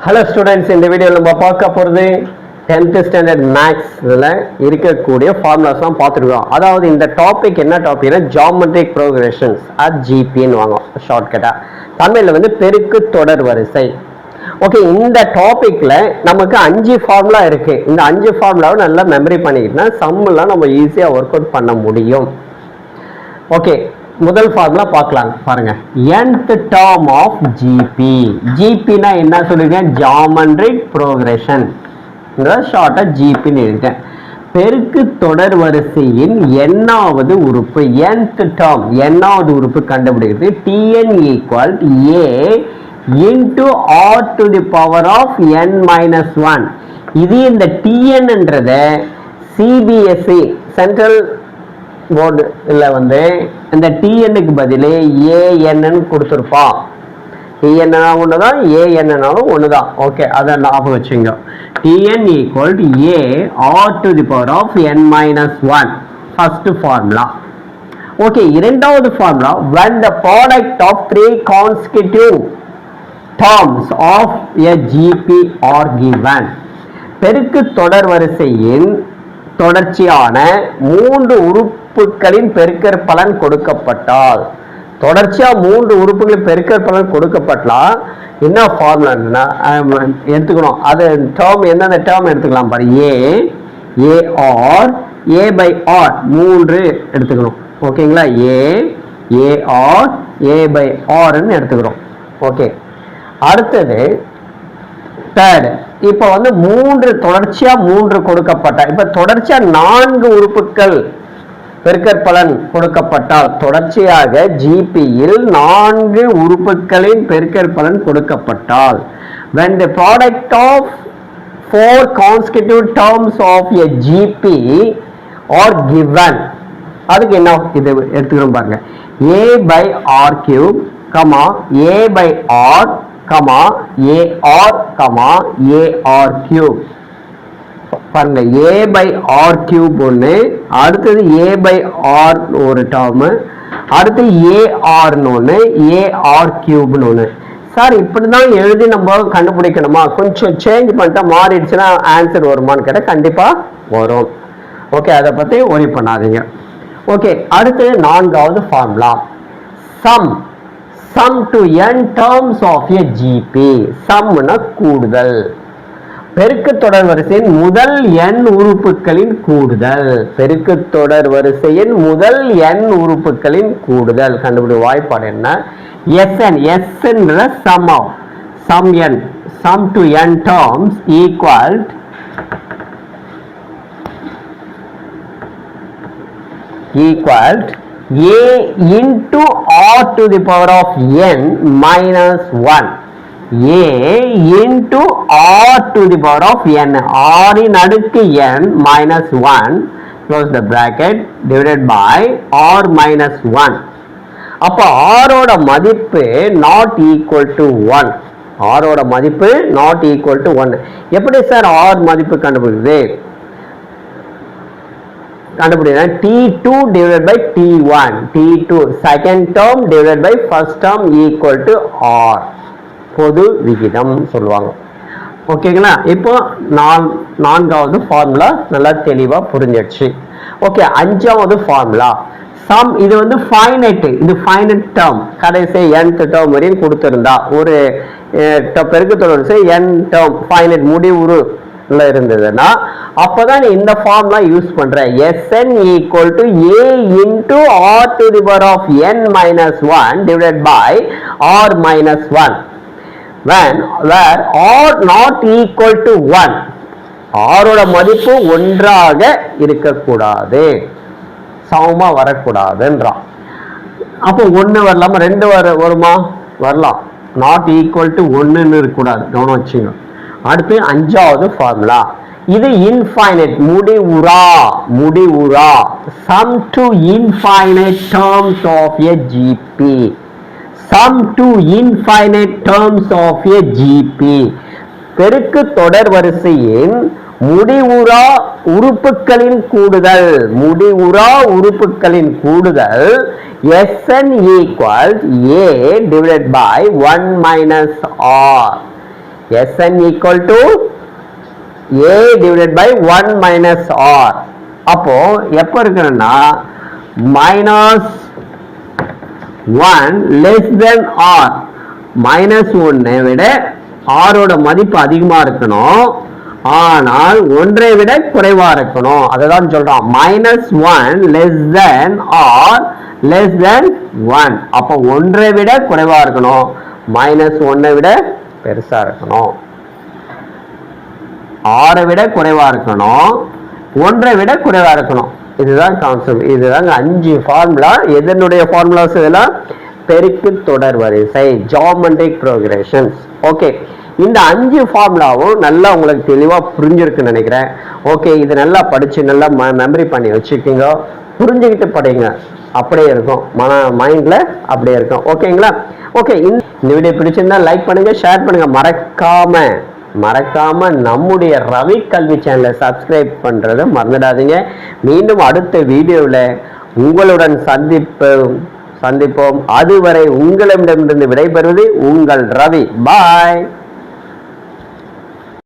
Hello students, இந்த வீடியோவில் நம்ம பார்க்க போகிறது 10th ஸ்டாண்டர்ட் மேக்ஸில் இருக்கக்கூடிய ஃபார்முலாஸ்லாம் பார்த்துருக்கோம். அதாவது இந்த டாபிக் என்ன டாபிக்னா ஜியோமெட்ரிக் ப்ரோக்ரெஷன்ஸ் ஜிபின்னு வாங்க ஷார்ட்கட்டாக. தமிழில் வந்து பெருக்கு தொடர் வரிசை. ஓகே, இந்த டாப்பிக்கில் நமக்கு 5 ஃபார்முலா இருக்குது. இந்த 5 ஃபார்முலாவை நல்லா மெமரி பண்ணிக்கிட்டோம்னா சம்மெல்லாம் நம்ம ஈஸியாக ஒர்க் அவுட் பண்ண முடியும். ஓகே, முதல் ஃபார்முலா பார்க்கலாம் பாருங்க. nth term of GP. ஜிபினா என்ன சொல்லிருக்கேன்? Geometric progression. ஷார்ட்டா ஜிபின்னு எழுதிட்டேன். பெருக்கு தொடர் வரிசையின் எண்ணாவது உறுப்பு, nth டேர்ம் எண்ணாவது உறுப்பு கண்டுபிடிக்கிறது tn equal a into r to the power of n minus 1. இது இந்த tnன்றத சிபிஎஸ்இ சென்ட்ரல் போர்டு இல்லை வந்து இந்த டிஎன்னுக்கு பதில் ஏஎன்னு கொடுத்துருப்பான். டிஎன்னா ஒன்று தான், ஏஎன்னாலும் ஒன்று தான். ஓகே, அதை ஞாபகம் வச்சுங்க. TN equal to A R to the power of N minus 1 first formula. Okay, இரண்டாவது formula when the product of 3 consecutive terms of a GP are given. பெருக்கு தொடர் வரிசையின் தொடர்ச்சியான 3 உறுப்புகளின் பெருக்கற் பலன் கொடுக்கப்பட்டால், தொடர்ச்சியா 3 உறுப்புகளின் பெருக்கற் பலன் கொடுக்கப்பட்டால் என்ன ஃபார்முலா எடுத்துக்கணும். அது டேர்ம் என்னென்ன டேர்ம் எடுத்துக்கலாம் பாரு. A R A by R 3 எடுத்துக்கணும். ஓகேங்களா? ஏ ஆர் ஏ பை ஆர்ன்னு எடுத்துக்கிறோம். ஓகே, அடுத்தது தேர்ட். இப்ப வந்து 3 தொடர்ச்சியா 3 கொடுக்கப்பட்ட, இப்ப தொடர்ச்சியா 4 உறுப்புகள் பெருக்கற்பலன் கொடுக்கப்பட்டால், தொடர்ச்சியாக ஜிபியில் 4 உறுப்புகளின் பெருக்கற்பலன் கொடுக்கப்பட்டால், when the product of 4 consecutive terms of a GP are given, அதுக்கு என்ன இது எடுத்துக்கிறோம் பாருங்க. a by r cube, a by r, AR cube. பாருங்க, a by r cube ஒன்று, அடுத்தது a by r ஒரு டேர்ம், அடுத்து AR ஒன்று, AR cube ஒன்று. சார் இப்படி தான் எழுதி நம்ம கண்டுபிடிக்கணுமா? கொஞ்சம் சேஞ்ச் பண்ணிட்டா மாறிடுச்சுன்னா ஆன்சர் வருமானு கேட்டால் கண்டிப்பாக வரும். ஓகே, அதை பற்றி ஒரி பண்ணாதீங்க. ஓகே, அடுத்து நான்காவது formula sum to n terms of a GP. சம்னா கூடுதல். பெருக்கு தொடர் வரிசையின் முதல் n உறுப்புகளின் கூடுதல். பெருக்கு தொடர் வரிசையின் முதல் n உறுப்புகளின் கூடுதல் கண்டுபிடி. வாய்ப்பாடு என்ன? sn sum to n terms equal a into r to the power of n minus 1. a into r to the power of n, r in அடுக்கு n minus 1 close the bracket divided by r minus 1. அப்ப r ஓட மதிப்பு not equal to 1. r ஓட மதிப்பு not equal to 1. எப்படி sir r மதிப்பு கண்டுபிடிக்கிறது? T2 divided by T1, T2 second term divided by first term equal to R, பொது விகிதம் சொல்லுவாங்க. ஓகேங்களா? இப்போ நான்காவது ஃபார்முலா நல்லா தெளிவா புரிஞ்சிடுச்சு. ஓகே, அஞ்சாவது ஃபார்முலா சம். இது வந்து ஃபைனைட், இது ஃபைனைட் டேர்ம். கடைசி nth டேர்ம் வரையும் கொடுத்திருந்தா ஒரு பெருக்கு தொடர் n டேர்ம் ஃபைனைட் முடிவுறு இருந்ததுன்னா அப்பதான் இந்த ஃபார்முலா யூஸ் பண்ற. sn equal to a into r to the power of n minus 1 divided by r minus 1 when where r not equal to 1. r ஓட மதிப்பு ஒன்றாக இருக்கக்கூடாது, சமமா வரக்கூடாதுன்றான். அப்போ 1 வரலாமா? 2 வருமா? வரலாம். நாட் ஈக்குவல் டு 1ன்னு இருக்கக்கூடாது, கவனம் வச்சுங்க. அடுத்து அஞ்சாவது ஃபார்முலா. இது infinite, முடிவுறா sum to infinite terms of a GP. sum to infinite terms of a GP. பெருக்கு தொடர் வரிசையின் முடிவுறா உறுப்புகளின் கூடுதல், முடிவுறா உறுப்புகளின் கூடுதல் Sn equals A divided by 1 minus R. Sn equal to A divided by 1 minus R. அப்போ எப்போ இருக்குன்னா minus 1 less than R, minus 1 விட R ஓட மதிப்பு அதிகமா இருக்கணும், ஆனால் 1 விட குறைவா இருக்கணும். அதுதான் சொல்றோம் minus 1 less than R less than 1. அப்போ 1 விட குறைவா இருக்கணும், minus 1 விட பெருசா இருக்கணும். 6 விட குறைவா இருக்கணும், 1 விட குறைவா இருக்கணும். இதுதான் கான்செப்ட். இதுதாங்க 5 ஃபார்முலா. எதனுடைய ஃபார்முலாஸ் இதெல்லாம்? பெருக்கு தொடர் வரிசை, ஜியோமெட்ரிக் ப்ரோக்ரஷன்ஸ். ஓகே, இந்த 5 ஃபார்முலாவும் நல்லா உங்களுக்கு தெளிவா புரிஞ்சிருக்குன்னு நினைக்கிறேன். ஓகே, இது நல்லா படிச்சு நல்லா மெமரி பண்ணி வச்சுக்கிங்க, புரிஞ்சுக்கிட்டு படிங்க, அப்படியே இருக்கும் மைண்ட்ல அப்படியே இருக்கும். ஓகேங்களா? ஓகே, இந்த வீடியோ பிடிச்சிருந்தா லைக் பண்ணுங்க, ஷேர் பண்ணுங்க, மறக்காம நம்முடைய ரவி கல்வி சேனலை சப்ஸ்கிரைப் பண்றதை மறந்துடாதீங்க. மீண்டும் அடுத்த வீடியோவில் உங்களுடன் சந்திப்போம். அதுவரை உங்களிடமிருந்து விடைபெறுவது உங்கள் ரவி. பாய்.